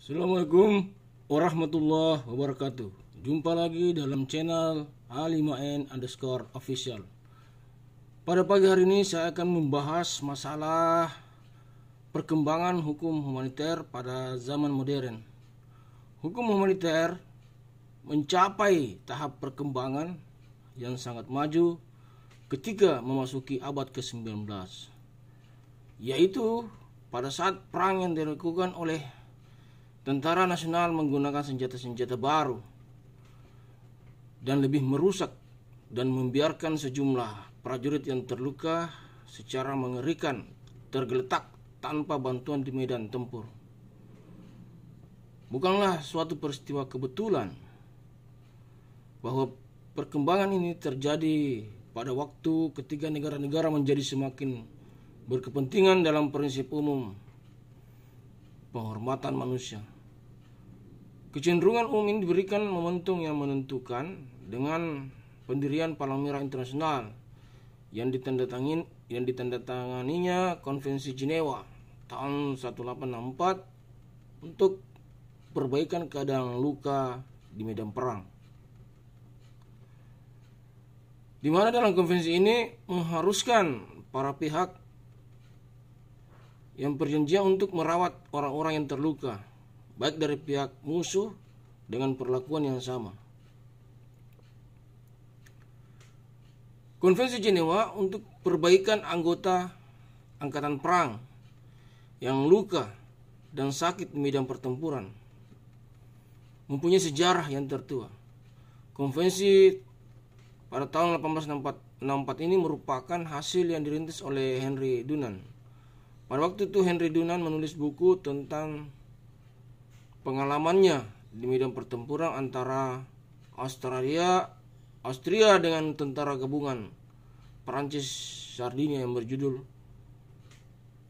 Assalamualaikum warahmatullahi wabarakatuh. Jumpa lagi dalam channel A5N_official. Pada pagi hari ini saya akan membahas masalah perkembangan hukum humaniter pada zaman modern. Hukum humaniter mencapai tahap perkembangan yang sangat maju ketika memasuki abad ke-19, yaitu pada saat perang yang dilakukan oleh tentara nasional menggunakan senjata-senjata baru dan lebih merusak dan membiarkan sejumlah prajurit yang terluka secara mengerikan tergeletak tanpa bantuan di medan tempur. Bukanlah suatu peristiwa kebetulan bahwa perkembangan ini terjadi pada waktu ketika negara-negara menjadi semakin berkepentingan dalam prinsip umum penghormatan manusia. Kecenderungan umum ini diberikan momentum yang menentukan dengan pendirian Palang Merah Internasional yang ditandatanganinya Konvensi Jenewa tahun 1864 untuk perbaikan keadaan luka di medan perang. Di mana dalam konvensi ini mengharuskan para pihak yang berjanji untuk merawat orang-orang yang terluka, baik dari pihak musuh dengan perlakuan yang sama. Konvensi Jenewa untuk perbaikan anggota angkatan perang yang luka dan sakit di medan pertempuran mempunyai sejarah yang tertua. Konvensi pada tahun 1864 ini merupakan hasil yang dirintis oleh Henry Dunant. Pada waktu itu Henry Dunant menulis buku tentang pengalamannya di medan pertempuran antara Austria dengan tentara gabungan Perancis Sardinia yang berjudul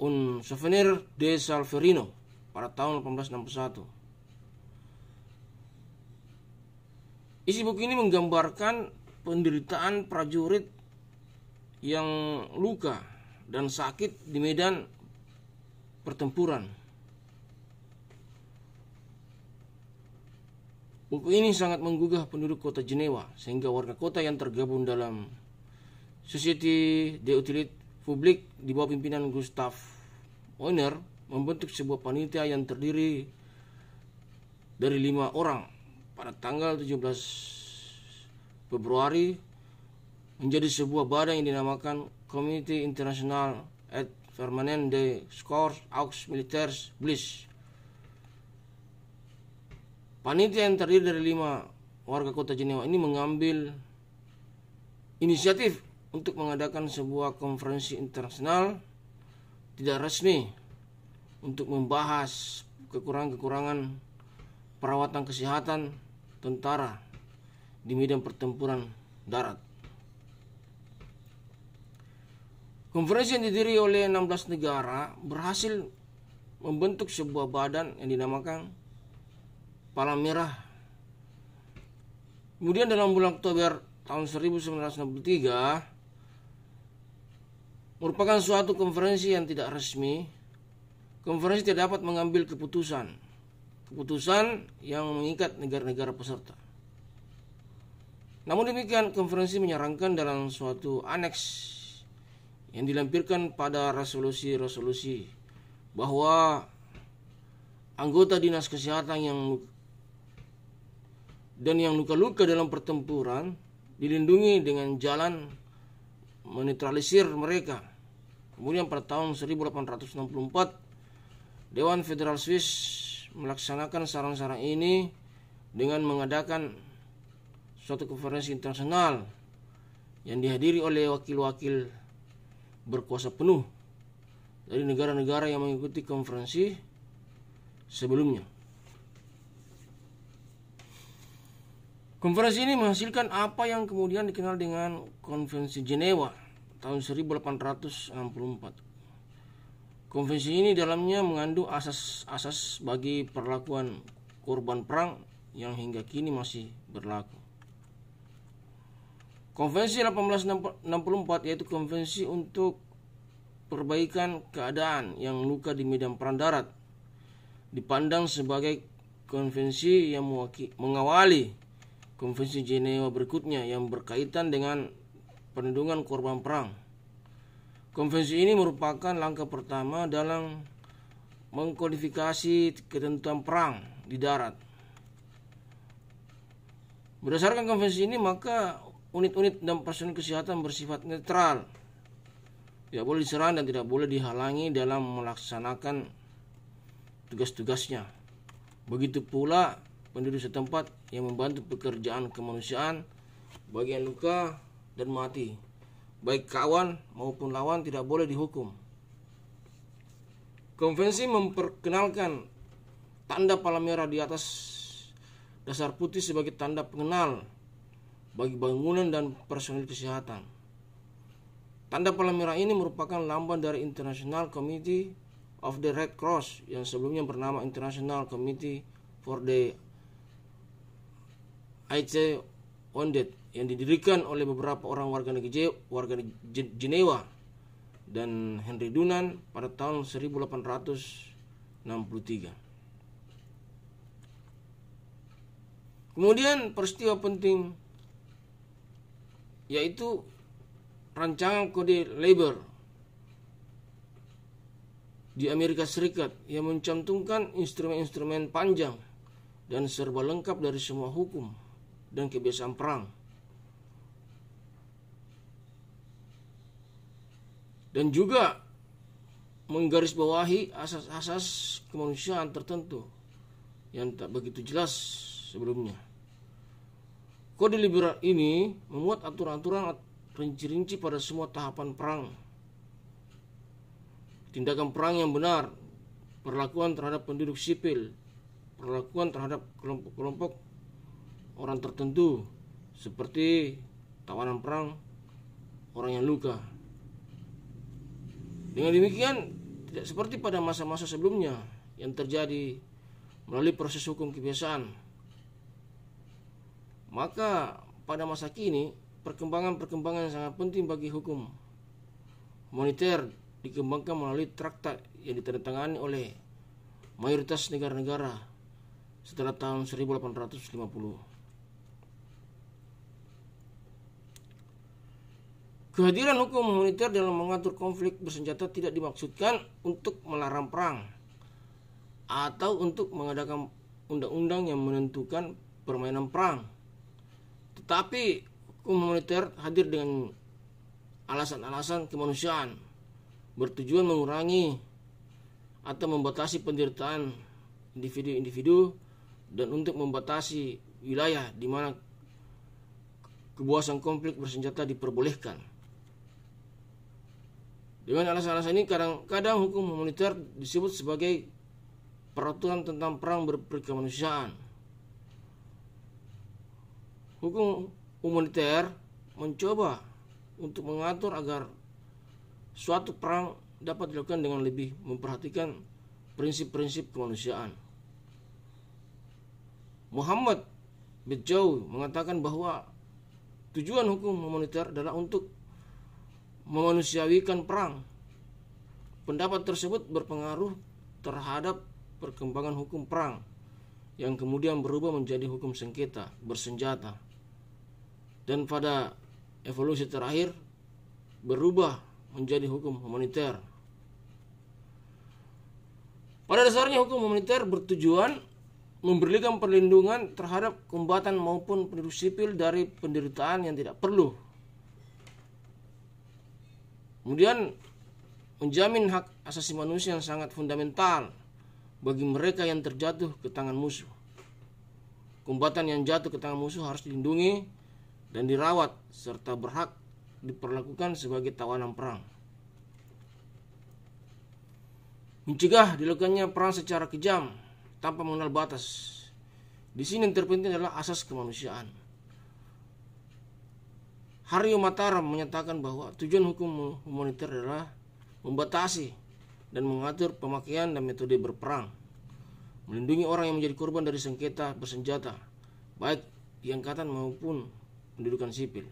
Un Souvenir de Solferino pada tahun 1861. Isi buku ini menggambarkan penderitaan prajurit yang luka dan sakit di medan pertempuran. Buku ini sangat menggugah penduduk kota Jenewa, sehingga warga kota yang tergabung dalam Société d'Utilité Publique di bawah pimpinan Gustav Wiener membentuk sebuah panitia yang terdiri dari 5 orang pada tanggal 17 Februari menjadi sebuah badan yang dinamakan Comité International et Permanent des Corps aux Militaires Bliss. Panitia yang terdiri dari 5 warga kota Jenewa ini mengambil inisiatif untuk mengadakan sebuah konferensi internasional tidak resmi untuk membahas kekurangan-kekurangan perawatan kesehatan tentara di medan pertempuran darat. Konferensi yang didiri oleh 16 negara berhasil membentuk sebuah badan yang dinamakan Palang Merah. Kemudian dalam bulan Oktober tahun 1963 merupakan suatu konferensi yang tidak resmi. Konferensi tidak dapat mengambil keputusan yang mengikat negara-negara peserta. Namun demikian, konferensi menyarankan dalam suatu aneks yang dilampirkan pada resolusi bahwa anggota dinas kesehatan yang luka-luka dalam pertempuran dilindungi dengan jalan menetralisir mereka. Kemudian pada tahun 1864 Dewan Federal Swiss melaksanakan saran-saran ini dengan mengadakan suatu konferensi internasional yang dihadiri oleh wakil-wakil berkuasa penuh dari negara-negara yang mengikuti konferensi sebelumnya. Konferensi ini menghasilkan apa yang kemudian dikenal dengan Konvensi Jenewa tahun 1864. Konvensi ini dalamnya mengandung asas-asas bagi perlakuan korban perang yang hingga kini masih berlaku. Konvensi 1864 yaitu konvensi untuk perbaikan keadaan yang luka di medan perang darat dipandang sebagai konvensi yang mengawali Konvensi Jenewa berikutnya yang berkaitan dengan perlindungan korban perang. Konvensi ini merupakan langkah pertama dalam mengkodifikasi ketentuan perang di darat. Berdasarkan konvensi ini, maka unit-unit dan personil kesehatan bersifat netral, tidak boleh diserang dan tidak boleh dihalangi dalam melaksanakan tugas-tugasnya. Begitu pula penduduk setempat yang membantu pekerjaan kemanusiaan bagi yang luka dan mati. Baik kawan maupun lawan tidak boleh dihukum. Konvensi memperkenalkan tanda palang merah di atas dasar putih sebagai tanda pengenal bagi bangunan dan personil kesehatan. Tanda palang merah ini merupakan lambang dari International Committee of the Red Cross yang sebelumnya bernama International Committee for the Aids Wounded, yang didirikan oleh beberapa orang warga Jenewa dan Henry Dunant pada tahun 1863. Kemudian peristiwa penting yaitu rancangan kode labor di Amerika Serikat yang mencantumkan instrumen-instrumen panjang dan serba lengkap dari semua hukum dan kebiasaan perang. Dan juga menggarisbawahi asas-asas kemanusiaan tertentu yang tak begitu jelas sebelumnya. Kode liberal ini memuat aturan-aturan rinci-rinci pada semua tahapan perang, tindakan perang yang benar, perlakuan terhadap penduduk sipil, perlakuan terhadap kelompok-kelompok orang tertentu seperti tawanan perang, orang yang luka. Dengan demikian, tidak seperti pada masa-masa sebelumnya yang terjadi melalui proses hukum kebiasaan. Maka pada masa kini, perkembangan-perkembangan yang sangat penting bagi hukum humaniter dikembangkan melalui traktat yang ditandatangani oleh mayoritas negara-negara setelah tahun 1850. Kehadiran hukum humaniter dalam mengatur konflik bersenjata tidak dimaksudkan untuk melarang perang atau untuk mengadakan undang-undang yang menentukan permainan perang. Tetapi hukum humaniter hadir dengan alasan-alasan kemanusiaan, bertujuan mengurangi atau membatasi penderitaan individu-individu dan untuk membatasi wilayah di mana kebuasan konflik bersenjata diperbolehkan. Dengan alasan-alasan ini kadang-kadang hukum humaniter disebut sebagai peraturan tentang perang berkemanusiaan. Hukum humaniter mencoba untuk mengatur agar suatu perang dapat dilakukan dengan lebih memperhatikan prinsip-prinsip kemanusiaan. Muhammad Bedjawi mengatakan bahwa tujuan hukum humaniter adalah untuk memanusiawikan perang. Pendapat tersebut berpengaruh terhadap perkembangan hukum perang yang kemudian berubah menjadi hukum sengketa bersenjata, dan pada evolusi terakhir berubah menjadi hukum humaniter. Pada dasarnya hukum humaniter bertujuan memberikan perlindungan terhadap kombatan maupun penduduk sipil dari penderitaan yang tidak perlu. Kemudian menjamin hak asasi manusia yang sangat fundamental bagi mereka yang terjatuh ke tangan musuh. Kombatan yang jatuh ke tangan musuh harus dilindungi dan dirawat serta berhak diperlakukan sebagai tawanan perang. Mencegah dilakukannya perang secara kejam tanpa mengenal batas. Di sini yang terpenting adalah asas kemanusiaan. Haryo Mataram menyatakan bahwa tujuan hukum humaniter adalah membatasi dan mengatur pemakaian dan metode berperang, melindungi orang yang menjadi korban dari sengketa bersenjata, baik di angkatan maupun pendudukan sipil.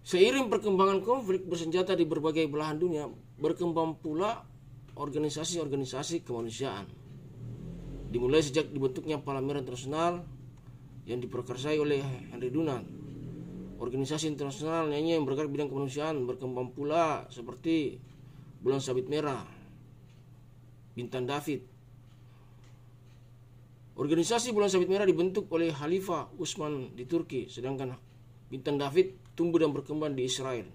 Seiring perkembangan konflik bersenjata di berbagai belahan dunia, berkembang pula organisasi-organisasi kemanusiaan. Dimulai sejak dibentuknya Palmera Internasional yang diprakarsai oleh Henry Dunant. Organisasi internasional lainnya yang bergerak bidang kemanusiaan berkembang pula seperti Bulan Sabit Merah, Bintang David. Organisasi Bulan Sabit Merah dibentuk oleh Khalifah Utsman di Turki, sedangkan Bintang David tumbuh dan berkembang di Israel.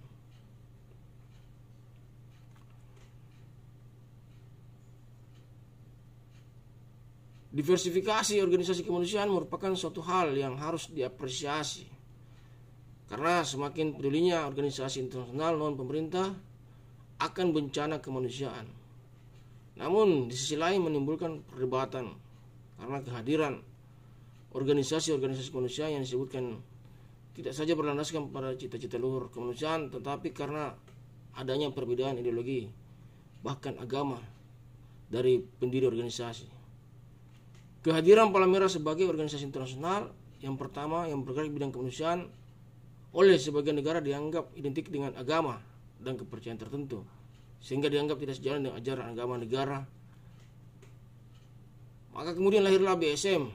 Diversifikasi organisasi kemanusiaan merupakan suatu hal yang harus diapresiasi, karena semakin pedulinya organisasi internasional non-pemerintah akan bencana kemanusiaan. Namun di sisi lain menimbulkan perdebatan karena kehadiran organisasi-organisasi kemanusiaan yang disebutkan tidak saja berlandaskan pada cita-cita luhur kemanusiaan, tetapi karena adanya perbedaan ideologi bahkan agama dari pendiri organisasi. Kehadiran Palmera sebagai organisasi internasional yang pertama yang bergerak di bidang kemanusiaan oleh sebagian negara dianggap identik dengan agama dan kepercayaan tertentu, sehingga dianggap tidak sejalan dengan ajaran agama negara. Maka kemudian lahirlah BSM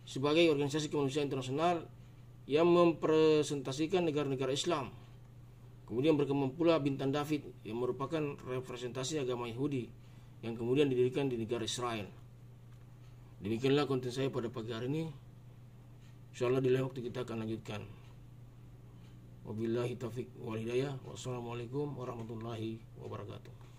sebagai organisasi kemanusiaan internasional yang mempresentasikan negara-negara Islam. Kemudian berkembang pula Bintang David yang merupakan representasi agama Yahudi yang kemudian didirikan di negara Israel. Demikianlah konten saya pada pagi hari ini. InsyaAllah di lain waktu kita akan lanjutkan. Wabillahi taufiq wal hidayah. Wassalamualaikum warahmatullahi wabarakatuh.